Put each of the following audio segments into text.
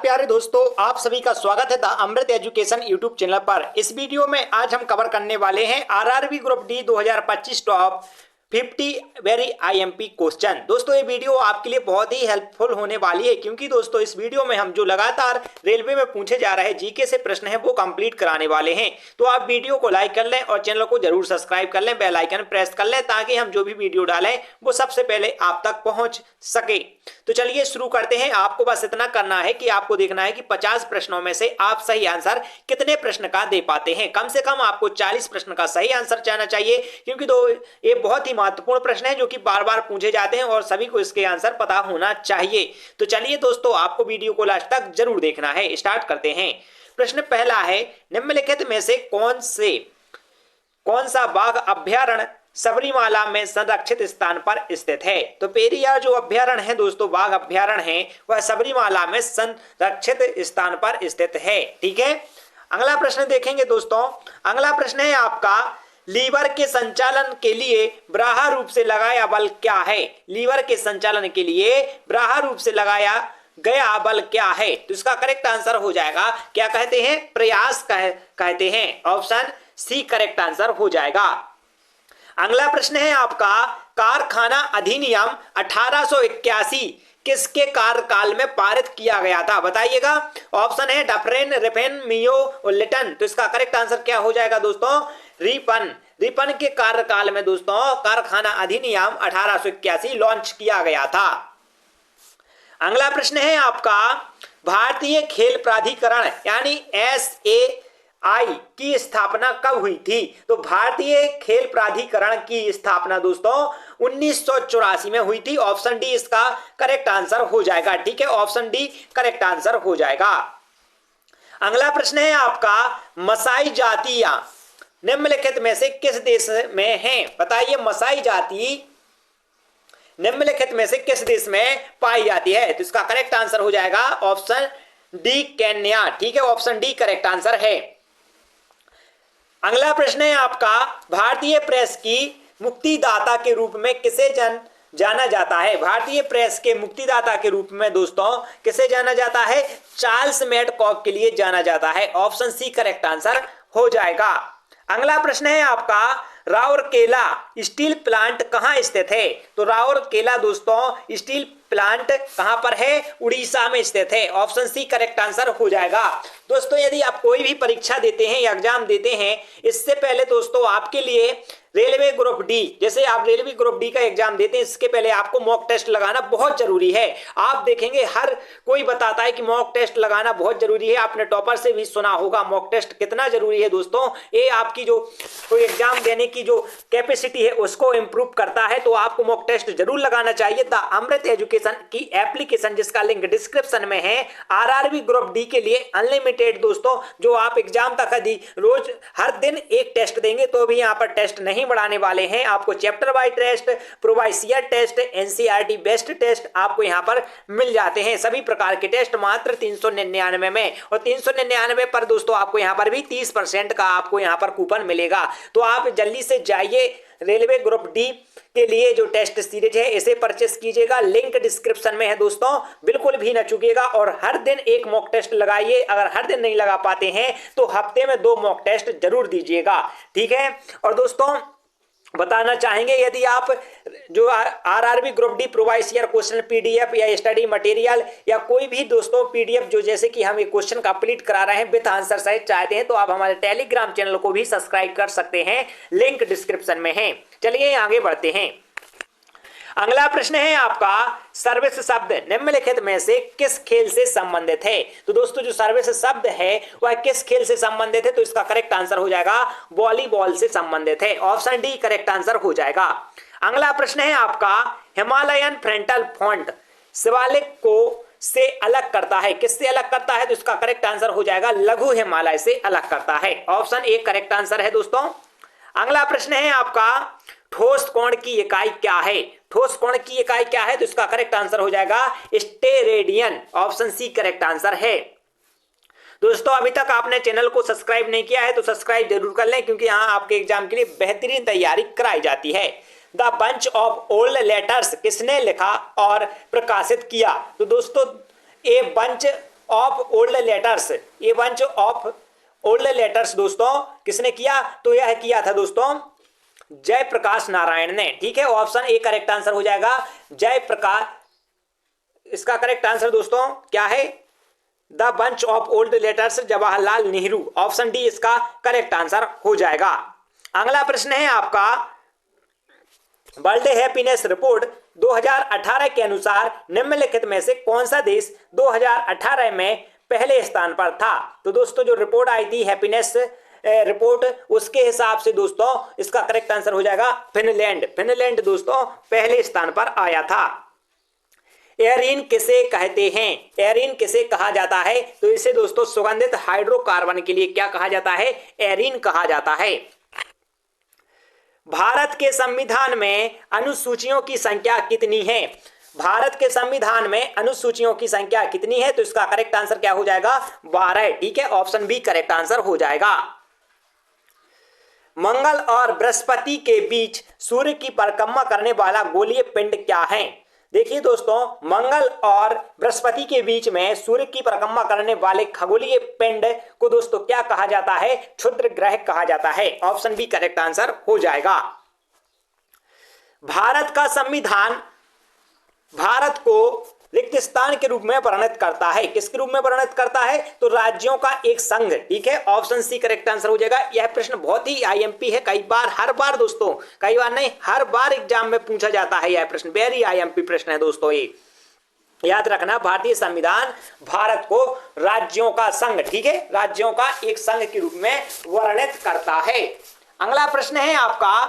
प्यारे दोस्तों, आप सभी का स्वागत है the Amrit education YouTube channel पर। इस वीडियो में आज हम कवर करने वाले हैं RRB group D 2025 top 50 very IMP question. दोस्तों ये वीडियो आपके लिए बहुत ही हेल्पफुल होने वाली है, क्योंकि दोस्तों इस वीडियो में हम जो लगातार रेलवे में पूछे जा रहे जीके से प्रश्न है वो कंप्लीट कराने वाले हैं। तो आप वीडियो को लाइक कर लें और चैनल को जरूर सब्सक्राइब कर लें, बेल आइकन प्रेस कर लें, ताकि हम जो भी वीडियो डालें वो सबसे पहले आप तक पहुंच सके। तो चलिए शुरू करते हैं। आपको बस इतना करना है कि आपको देखना है कि 50 प्रश्नों में से आप सही आंसर कितने प्रश्न का दे पाते हैं। कम से कम आपको 40 प्रश्न का सही आंसर चाहना चाहिए, क्योंकि ये बहुत ही महत्वपूर्ण प्रश्न है जो कि बार बार पूछे जाते हैं और सभी को इसके आंसर पता होना चाहिए। तो चलिए दोस्तों, आपको वीडियो को लास्ट तक जरूर देखना है। स्टार्ट करते हैं। प्रश्न पहला है, निम्नलिखित में से कौन सा बाघ अभ्यारण्य सबरीमाला में संरक्षित स्थान पर स्थित है? तो पेरियार जो अभ्यारण्य है दोस्तों, बाघ अभ्यारण्य है, वह सबरीमाला में संरक्षित स्थान पर स्थित है। ठीक है, अगला प्रश्न देखेंगे दोस्तों। अगला प्रश्न है आपका, लीवर के संचालन के लिए ब्राहा रूप से लगाया बल क्या है? लीवर के संचालन के लिए ब्राहा रूप से लगाया गया बल क्या है? तो इसका करेक्ट आंसर हो जाएगा, क्या कहते हैं? प्रयास कहते हैं। ऑप्शन सी करेक्ट आंसर हो जाएगा। अगला प्रश्न है आपका, कारखाना अधिनियम 1881 किसके कार्यकाल में पारित किया गया था? बताइएगा। ऑप्शन है डफरेन, रिपन, मियो और लिटन। तो इसका करेक्ट आंसर क्या हो जाएगा दोस्तों? रिपन के कार्यकाल में दोस्तों कारखाना अधिनियम 1881 लॉन्च किया गया था। अगला प्रश्न है आपका, भारतीय खेल प्राधिकरण यानी SAI की स्थापना कब हुई थी? तो भारतीय खेल प्राधिकरण की स्थापना दोस्तों 1984 में हुई थी। ऑप्शन डी इसका करेक्ट आंसर हो जाएगा। ठीक है, ऑप्शन डी करेक्ट आंसर हो जाएगा। अगला प्रश्न है आपका, मसाई जातियां निम्नलिखित में से किस देश में हैं? बताइए, मसाई जाति निम्नलिखित में से किस देश में पाई जाती है? तो इसका करेक्ट आंसर हो जाएगा ऑप्शन डी, केन्या। ठीक है, ऑप्शन डी करेक्ट आंसर है। अगला प्रश्न है आपका, भारतीय प्रेस की मुक्तिदाता के रूप में किसे जाना जाता है? भारतीय प्रेस के मुक्तिदाता के रूप में दोस्तों किसे जाना जाता है? चार्ल्स मेडकॉक के लिए जाना जाता है। ऑप्शन सी करेक्ट आंसर हो जाएगा। अगला प्रश्न है आपका, राउरकेला स्टील प्लांट कहां स्थित है? तो राउरकेला दोस्तों स्टील प्लांट कहां पर है? उड़ीसा में स्थित है। ऑप्शन सी करेक्ट आंसर हो जाएगा। दोस्तों यदि आप कोई भी परीक्षा देते हैं या एग्जाम देते हैं, इससे पहले दोस्तों आपके लिए रेलवे ग्रुप डी, जैसे आप रेलवे ग्रुप डी का एग्जाम देते हैं, इसके पहले आपको मॉक टेस्ट लगाना बहुत जरूरी है। आप देखेंगे हर कोई बताता है कि मॉक टेस्ट लगाना बहुत जरूरी है। आपने टॉपर से भी सुना होगा मॉक टेस्ट कितना जरूरी है दोस्तों। ये आपकी जो कोई एग्जाम देने की जो कैपेसिटी है उसको इंप्रूव करता है। तो आपको मॉक टेस्ट जरूर लगाना चाहिए। द अमृत एजुकेशन की एप्लीकेशन, जिसका लिंक डिस्क्रिप्शन में है, आरआरबी ग्रुप डी के लिए अनलिमिटेड दोस्तों, जो आप एग्जाम तक यदि रोज हर दिन एक टेस्ट देंगे तो भी यहाँ पर टेस्ट नहीं बढ़ाने वाले हैं। आपको chapter wise test, previous year test, NCERT based test आपको यहाँ पर मिल जाते हैं। सभी प्रकार के टेस्ट मात्र 399 में, और 399 पर दोस्तों आपको यहाँ पर भी 30% का आपको यहाँ पर कूपन मिलेगा। तो आप जल्दी से जाइए, रेलवे ग्रुप डी के लिए जो टेस्ट सीरीज है इसे परचेस कीजिएगा। लिंक डिस्क्रिप्शन में है दोस्तों, बिल्कुल भी न चूकिएगा। और हर दिन एक मॉक टेस्ट लगाइए। अगर हर दिन नहीं लगा पाते हैं तो हफ्ते में 2 मॉक टेस्ट जरूर दीजिएगा। ठीक है, और दोस्तों बताना चाहेंगे, यदि आप जो RRB group D previous year question PDF या स्टडी मटेरियल या कोई भी दोस्तों पीडीएफ जो जैसे कि हम ये क्वेश्चन कंप्लीट करा रहे हैं विद आंसर सहित चाहते हैं, तो आप हमारे टेलीग्राम चैनल को भी सब्सक्राइब कर सकते हैं। लिंक डिस्क्रिप्शन में है। चलिए आगे बढ़ते हैं। अगला प्रश्न है आपका, सर्विस शब्द निम्नलिखित में से किस खेल से संबंधित है? तो दोस्तों जो सर्विस शब्द है वह किस खेल से संबंधित है? तो इसका करेक्ट आंसर हो जाएगा वॉलीबॉल से संबंधित है। ऑप्शन डी करेक्ट आंसर हो जाएगा। अगला प्रश्न है आपका, हिमालयन फ्रंटल फ्रंट शिवालिक को से अलग करता है, किससे अलग करता है? तो इसका करेक्ट आंसर हो जाएगा लघु हिमालय से अलग करता है। ऑप्शन ए करेक्ट आंसर है दोस्तों। अगला प्रश्न है आपका, ठोस कोण की इकाई क्या है? ठोस कोण की इकाई क्या है? तो इसका करेक्ट आंसर हो जाएगा steradian. Option C correct answer है। दोस्तों अभी तक आपने चैनल को सब्सक्राइब नहीं किया है तो सब्सक्राइब जरूर कर लें, क्योंकि यहाँ आपके एग्जाम के लिए बेहतरीन तैयारी कराई जाती है। The bunch of old letters किसने लिखा और प्रकाशित किया? तो दोस्तों a bunch of old letters, a bunch of old letters दोस्तों किसने किया? तो यह किया था दोस्तों जयप्रकाश नारायण ने। ठीक है, ऑप्शन ए करेक्ट आंसर हो जाएगा जयप्रकाश। इसका करेक्ट आंसर दोस्तों क्या है? The bunch of old letters, Jawaharlal Nehru. Option D इसका करेक्ट आंसर हो जाएगा। अगला प्रश्न है आपका, वर्ल्ड हैप्पीनेस रिपोर्ट 2018 के अनुसार निम्नलिखित में से कौन सा देश 2018 में पहले स्थान पर था? तो दोस्तों जो रिपोर्ट आई थी हैप्पीनेस रिपोर्ट, उसके हिसाब से दोस्तों इसका करेक्ट आंसर हो जाएगा फिनलैंड। फिनलैंड दोस्तों पहले स्थान पर आया था। एरीन किसे कहते हैं? एरीन किसे कहा जाता है? तो इसे दोस्तों सुगंधित हाइड्रोकार्बन के लिए क्या कहा जाता है? एरीन कहा जाता है। भारत के संविधान में अनुसूचियों की संख्या कितनी है? भारत के संविधान में अनुसूचियों की संख्या कितनी है? तो इसका करेक्ट आंसर क्या हो जाएगा? 12। ठीक है, ऑप्शन बी करेक्ट आंसर हो जाएगा। मंगल और बृहस्पति के बीच सूर्य की परिक्रमा करने वाला गोलीय पिंड क्या है? देखिए दोस्तों, मंगल और बृहस्पति के बीच में सूर्य की परिक्रमा करने वाले खगोलीय पिंड को दोस्तों क्या कहा जाता है? क्षुद्र ग्रह कहा जाता है। ऑप्शन बी करेक्ट आंसर हो जाएगा। भारत का संविधान भारत को रिक्तस्थान के रूप में वर्णित करता है। किसके रूप में वर्णित करता है? तो राज्यों का एक संघ। ठीक है, ऑप्शन सी करेक्ट आंसर हो जाएगा। यह प्रश्न बहुत ही आईएमपी है, कई बार, हर बार दोस्तों, कई बार नहीं, हर बार एग्जाम में पूछा जाता है। यह प्रश्न वेरी आईएमपी प्रश्न है दोस्तों। ये याद रखना, भारतीय संविधान भारत को राज्यों का संघ, ठीक है, राज्यों का एक संघ के रूप में वर्णित करता है। अगला प्रश्न है आपका,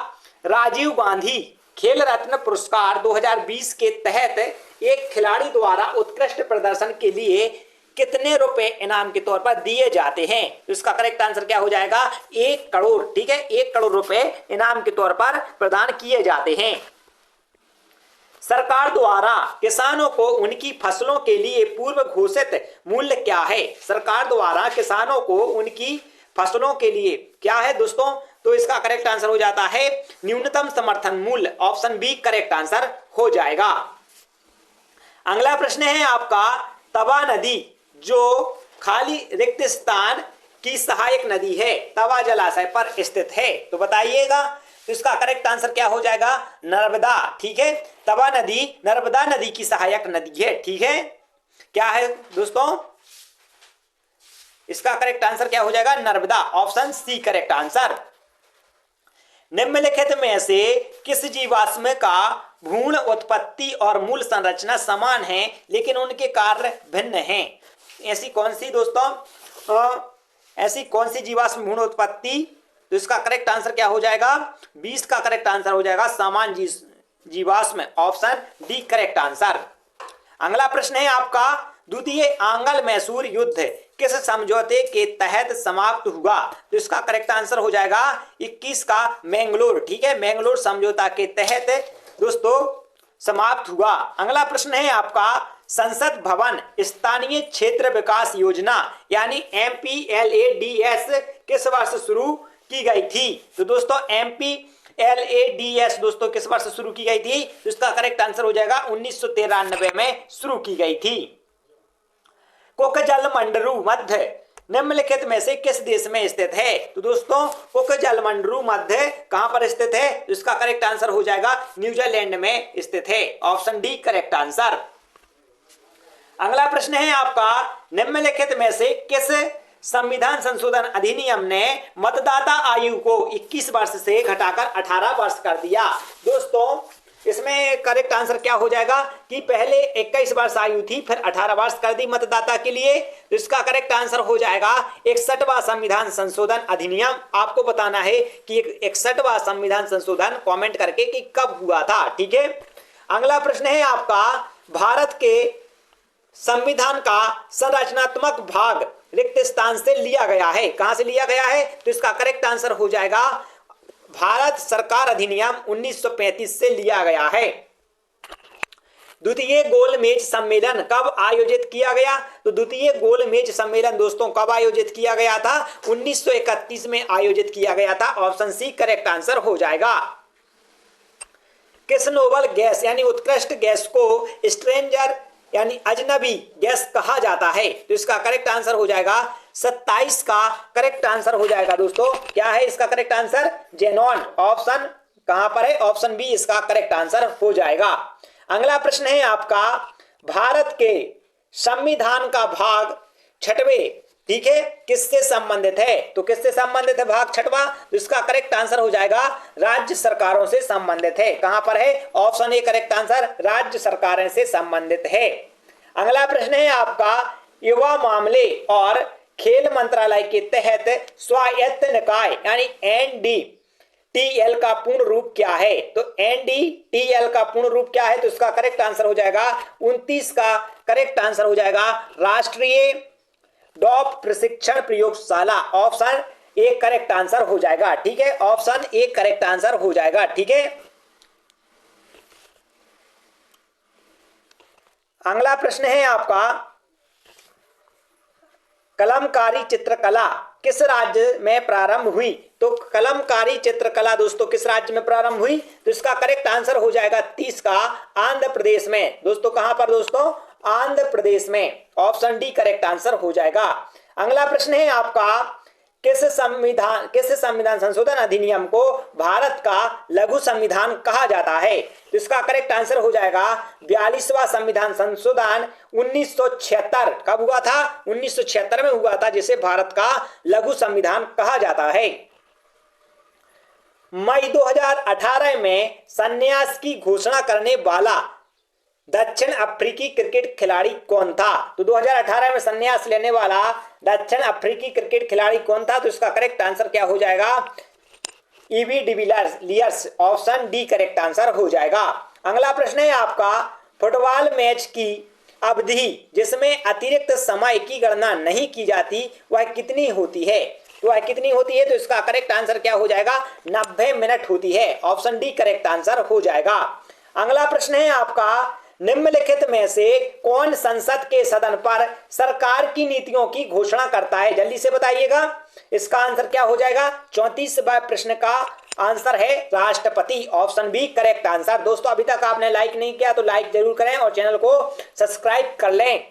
राजीव गांधी खेल रत्न पुरस्कार 2020 के तहत एक खिलाड़ी द्वारा उत्कृष्ट प्रदर्शन के लिए कितने रुपए इनाम के तौर पर दिए जाते हैं? तो इसका करेक्ट आंसर क्या हो जाएगा? 1 करोड़। ठीक है, 1 करोड़ रुपए इनाम के तौर पर प्रदान किए जाते हैं। सरकार द्वारा किसानों को उनकी फसलों के लिए पूर्व घोषित मूल्य क्या है? सरकार द्वारा किसानों को उनकी फसलों के लिए क्या है दोस्तों? तो इसका करेक्ट आंसर हो जाता है न्यूनतम समर्थन मूल्य। ऑप्शन बी करेक्ट आंसर हो जाएगा। अगला प्रश्न है आपका, तवा नदी जो खाली रिक्त स्थान की सहायक नदी है, तवा जलाशय पर स्थित है, तो बताइएगा। तो इसका करेक्ट आंसर क्या हो जाएगा? नर्मदा। ठीक है, तवा नदी नर्मदा नदी की सहायक नदी है। ठीक है, क्या है दोस्तों? इसका करेक्ट आंसर क्या हो जाएगा? Narmada. Option C correct answer. निम्नलिखित में से किस जीवाश्म का भ्रूण उत्पत्ति और मूल संरचना समान है लेकिन उनके कार्य भिन्न हैं? ऐसी कौन सी दोस्तों ऐसी कौन सी जीवाश्म भ्रूण उत्पत्ति? तो इसका करेक्ट आंसर क्या हो जाएगा? 20 का करेक्ट आंसर हो जाएगा समान जीवाश्म। Option D correct answer. अगला प्रश्न है आपका, द्वितीय आंग्ल मैसूर युद्ध किस समझौते के तहत समाप्त हुआ? तो इसका करेक्ट आंसर हो जाएगा 21 का मैंगलोर। ठीक है, मैंगलोर समझौता के तहत दोस्तों समाप्त हुआ। अगला प्रश्न है आपका, संसद भवन स्थानीय क्षेत्र विकास योजना यानी MPLADS किस वर्ष शुरू की गई थी? तो दोस्तों MPLADS दोस्तों किस वर्ष शुरू की गई थी? तो इसका करेक्ट आंसर हो जाएगा 1993 में शुरू की गई थी। कोकजलमंडरू मध्य निम्नलिखित में से किस देश में स्थित है? तो दोस्तों कोकजलमंडरू मध्य कहां पर स्थित है? तो इसका करेक्ट आंसर हो जाएगा न्यूजीलैंड में स्थित है। Option D correct answer. अगला प्रश्न है आपका, निम्नलिखित में से किस संविधान संशोधन अधिनियम ने मतदाता आयु को 21 वर्ष से घटाकर 18 वर्ष कर दिया? दोस्तों इसमें करेक्ट आंसर क्या हो जाएगा कि पहले 21 वर्ष आयु थी, फिर 18 वर्ष कर दी मतदाता के लिए। तो इसका करेक्ट आंसर हो जाएगा 61वां संविधान संशोधन अधिनियम। आपको बताना है कि 61वां संविधान संशोधन कमेंट करके कि कब हुआ था। ठीक है, अगला प्रश्न है आपका, भारत के संविधान का संरचनात्मक भाग रिक्त स्थान से लिया गया है। कहां से लिया गया है? तो इसका करेक्ट आंसर हो जाएगा भारत सरकार अधिनियम 1935 से लिया गया है। द्वितीय गोलमेज सम्मेलन कब आयोजित किया गया? तो द्वितीय गोलमेज सम्मेलन दोस्तों कब आयोजित किया गया था? 1931 में आयोजित किया गया था। ऑप्शन सी करेक्ट आंसर हो जाएगा। किस नोबल गैस यानी उत्कृष्ट गैस को स्ट्रेंजर यानी अजनबी गैस कहा जाता है? तो इसका करेक्ट आंसर हो जाएगा 27 का करेक्ट आंसर हो जाएगा दोस्तों। क्या है इसका करेक्ट आंसर? जेनॉन। ऑप्शन कहां पर है? ऑप्शन बी इसका करेक्ट आंसर हो जाएगा। अगला प्रश्न है आपका, भारत के संविधान का भाग 6वें, ठीक है, किससे संबंधित है? तो किससे संबंधित है भाग 6वां? तो इसका करेक्ट आंसर हो जाएगा राज्य सरकारों से संबंधित है। कहां पर है? ऑप्शन ए करेक्ट आंसर, राज्य सरकारों से संबंधित है। अगला प्रश्न है आपका, युवा मामले और खेल मंत्रालय के तहत स्वायत्त निकाय यानी NDTL का पूर्ण रूप क्या है? तो NDTL का पूर्ण रूप क्या है? तो इसका करेक्ट आंसर हो जाएगा 29 का करेक्ट आंसर हो जाएगा राष्ट्रीय डॉग प्रशिक्षण प्रयोगशाला। ऑप्शन ए करेक्ट आंसर हो जाएगा, ठीक है, ऑप्शन ए करेक्ट आंसर हो जाएगा, ठीक है। अगला प्रश्न है आपका, कलमकारी चित्रकला किस राज्य में प्रारंभ हुई? तो कलमकारी चित्रकला दोस्तों किस राज्य में प्रारंभ हुई? तो इसका करेक्ट आंसर हो जाएगा 30 का आंध्र प्रदेश में। दोस्तों कहां पर दोस्तों? आंध्र प्रदेश में। ऑप्शन डी करेक्ट आंसर हो जाएगा। अगला प्रश्न है आपका, किस संविधान संशोधन अधिनियम को भारत का लघु संविधान कहा जाता है? तो इसका करेक्ट आंसर हो जाएगा 42वां संविधान संशोधन 1976। कब हुआ था? 1976 में हुआ था, जिसे भारत का लघु संविधान कहा जाता है। मई 2018 में संन्यास की घोषणा करने वाला दक्षिण अफ्रीकी क्रिकेट खिलाड़ी कौन था? तो 2018 में संन्यास लेने वाला दक्षिण अफ्रीकी क्रिकेट खिलाड़ी कौन था? तो इसका करेक्ट आंसर क्या हो जाएगा? EV de Villiers. Option D correct answer हो जाएगा। अगला प्रश्न है आपका, फुटबॉल मैच की अवधि जिसमें अतिरिक्त समय की गणना नहीं की जाती वह कितनी होती है? तो वह कितनी होती है? तो इसका करेक्ट आंसर क्या हो जाएगा? 90 मिनट होती है। ऑप्शन डी करेक्ट आंसर हो जाएगा। अगला प्रश्न है आपका, निम्नलिखित में से कौन संसद के सदन पर सरकार की नीतियों की घोषणा करता है? जल्दी से बताइएगा, इसका आंसर क्या हो जाएगा? 34वां प्रश्न का आंसर है राष्ट्रपति। Option B correct answer. दोस्तों अभी तक आपने लाइक नहीं किया तो लाइक जरूर करें और चैनल को सब्सक्राइब कर लें।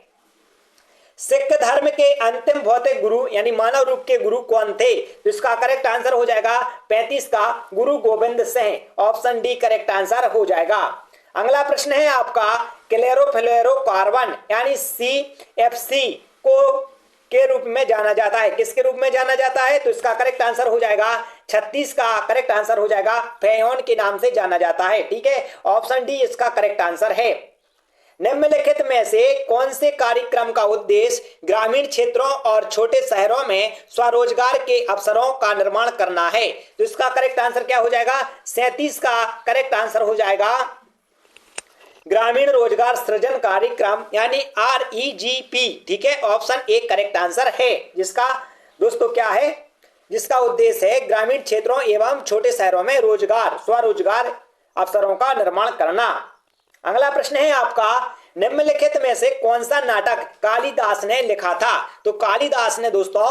सिख धर्म के अंतिम भौतिक गुरु यानी मानव रूप के गुरु कौन थे? तो इसका करेक्ट आंसर हो जाएगा 35 का गुरु Govind Singh. Option D correct answer हो जाएगा। अगला प्रश्न है आपका, क्लोरोफ्लोरोकार्बन यानी CFC को के रूप में जाना जाता है? किसके रूप में जाना जाता है? तो इसका करेक्ट आंसर हो जाएगा 36 का करेक्ट आंसर हो जाएगा फ्रेयॉन के नाम से जाना जाता है, ठीक है, ऑप्शन डी इसका करेक्ट आंसर है। निम्नलिखित में से कौन से कार्यक्रम का उद्देश्य ग्रामीण क्षेत्रों और छोटे शहरों में स्वरोजगार के अवसरों का निर्माण करना है? तो इसका करेक्ट आंसर क्या हो जाएगा? 37 का करेक्ट आंसर हो जाएगा ग्रामीण रोजगार सृजन कार्यक्रम यानी REGP, ठीक है, ऑप्शन ए करेक्ट आंसर है, जिसका दोस्तों क्या है? जिसका उद्देश्य है ग्रामीण क्षेत्रों एवं छोटे शहरों में स्वरोजगार अवसरों का निर्माण करना। अगला प्रश्न है आपका, निम्नलिखित में से कौन सा नाटक कालिदास ने लिखा था? तो कालिदास ने दोस्तों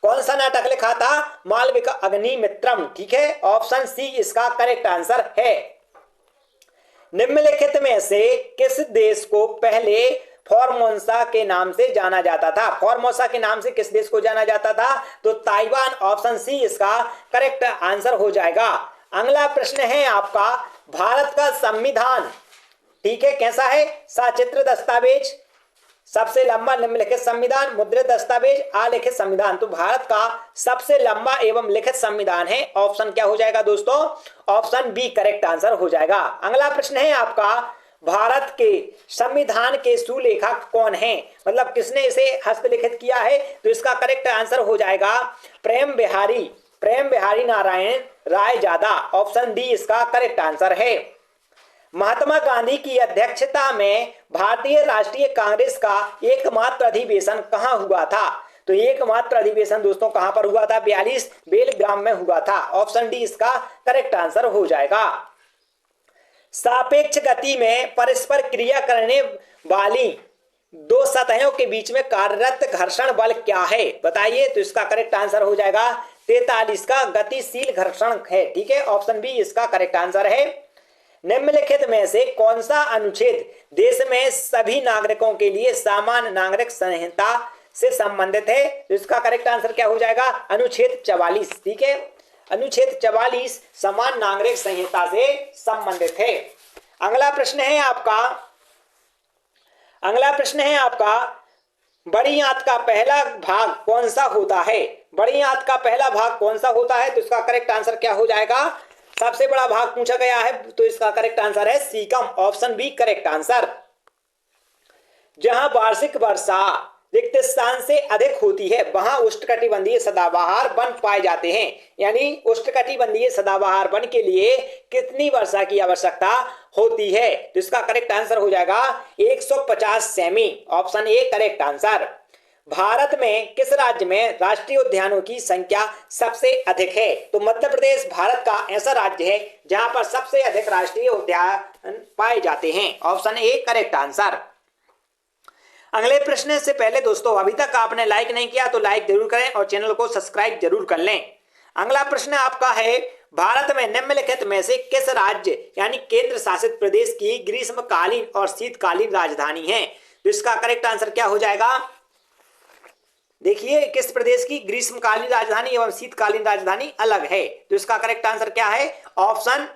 कौन सा नाटक लिखा था? मालविका अग्निमित्रम, ठीक है, ऑप्शन सी इसका करेक्ट आंसर है। निम्नलिखित में से किस देश को पहले फॉर्मोसा के नाम से जाना जाता था? फॉर्मोसा के नाम से किस देश को जाना जाता था? तो ताइवान। ऑप्शन सी इसका करेक्ट आंसर हो जाएगा। अगला प्रश्न है आपका, भारत का संविधान, ठीक है, कैसा है? सचित्र दस्तावेज, सबसे लंबा निम्नलिखित संविधान, मुद्रित दस्तावेज, आलिखित संविधान। तो भारत का सबसे लंबा एवं लिखित संविधान है। ऑप्शन क्या हो जाएगा दोस्तों? ऑप्शन बी करेक्ट आंसर हो जाएगा। अगला प्रश्न है आपका, भारत के संविधान के सुलेखक कौन है? मतलब किसने इसे हस्तलिखित किया है? तो इसका करेक्ट आंसर हो जाएगा प्रेम बिहारी नारायण रायजादा। ऑप्शन डी इसका करेक्ट आंसर है। महात्मा गांधी की अध्यक्षता में भारतीय राष्ट्रीय कांग्रेस का एकमात्र अधिवेशन कहां हुआ था? तो एकमात्र अधिवेशन दोस्तों कहां पर हुआ था? 42 बेलग्राम में हुआ था। ऑप्शन डी इसका करेक्ट आंसर हो जाएगा। सापेक्ष गति में परस्पर क्रिया करने वाली दो सतहों के बीच में कार्यरत घर्षण बल क्या है? बताइए। तो इसका करेक्ट आंसर हो जाएगा 43 का गतिशील घर्षण है, ठीक है, ऑप्शन बी इसका करेक्ट आंसर है। निम्नलिखित में से कौन सा अनुच्छेद देश में सभी नागरिकों के लिए सामान्य नागरिक संहिता से संबंधित है? तो इसका करेक्ट आंसर क्या हो जाएगा? अनुच्छेद 44। ठीक है, अनुच्छेद 44 समान नागरिक संहिता से संबंधित है। अगला प्रश्न है आपका बड़ी आंत का पहला भाग कौन सा होता है? बड़ी आंत का पहला भाग कौन सा होता है? तो इसका करेक्ट आंसर क्या हो जाएगा? सबसे बड़ा भाग पूछा गया है तो इसका करेक्ट आंसर है Sikkim, option B correct answer. जहां वार्षिक वर्षा रिक्त स्थान से अधिक होती है वहां उष्णकटिबंधीय सदाबहार वन पाए जाते हैं। यानी उष्णकटिबंधीय सदाबहार वन के लिए कितनी वर्षा की आवश्यकता होती है? तो इसका करेक्ट आंसर हो जाएगा 150 semi, option A correct answer. Bharat में किस राज्य में राष्ट्रीय उद्यानों की संख्या सबसे अधिक है? तो मध्य प्रदेश भारत का ऐसा राज्य है जहां पर सबसे अधिक राष्ट्रीय उद्यान पाए जाते हैं, ऑप्शन ए करेक्ट आंसर। अगले प्रश्न से पहले दोस्तों अभी तक आपने लाइक नहीं किया तो लाइक जरूर करें और चैनल को सब्सक्राइब जरूर कर लें। अगला प्रश्न आपका है भारत में निम्नलिखित में से किस राज्य यानी केंद्र शासित प्रदेश की ग्रीष्मकालीन और शीतकालीन राजधानी है? तो इसका करेक्ट आंसर क्या हो जाएगा? देखिए किस प्रदेश की ग्रीष्मकालीन राजधानी एवं शीतकालीन राजधानी अलग है, तो इसका करेक्ट आंसर क्या है? ऑप्शन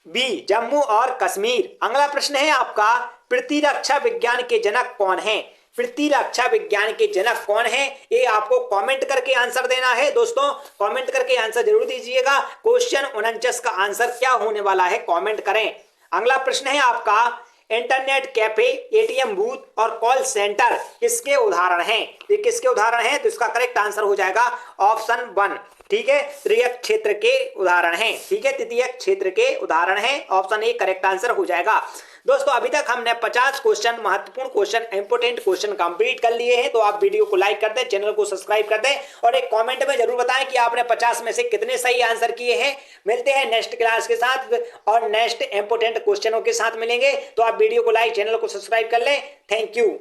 बी जम्मू और कश्मीर। अगला प्रश्न है आपका प्रतिरक्षा विज्ञान के जनक कौन है? प्रतिरक्षा विज्ञान के जनक कौन है? ये आपको कमेंट करके आंसर देना है दोस्तों, कमेंट करके आंसर जरूर दीजिएगा। क्वेश्चन 49 का आंसर क्या होने वाला है कमेंट करें। अगला प्रश्न है आपका इंटरनेट कैफे, एटीएम बूथ और कॉल सेंटर किसके उदाहरण हैं? ये किसके उदाहरण हैं? तो इसका करेक्ट आंसर हो जाएगा ऑप्शन 1। ठीक है, तृतीयक क्षेत्र के उदाहरण हैं। ठीक है, तृतीयक क्षेत्र के उदाहरण हैं, ऑप्शन ए करेक्ट आंसर हो जाएगा। दोस्तों अभी तक हमने 50 क्वेश्चन, महत्वपूर्ण क्वेश्चन, इंपोर्टेंट क्वेश्चन कंप्लीट कर लिए हैं। तो आप वीडियो को लाइक कर दें, चैनल को सब्सक्राइब कर दें और एक कमेंट में जरूर बताएं कि आपने 50 में से कितने सही आंसर किए हैं। मिलते हैं नेक्स्ट क्लास के साथ और नेक्स्ट इंपोर्टेंट क्वेश्चनों के साथ मिलेंगे। तो आप वीडियो को लाइक, चैनल को सब्सक्राइब कर लें। Thank you.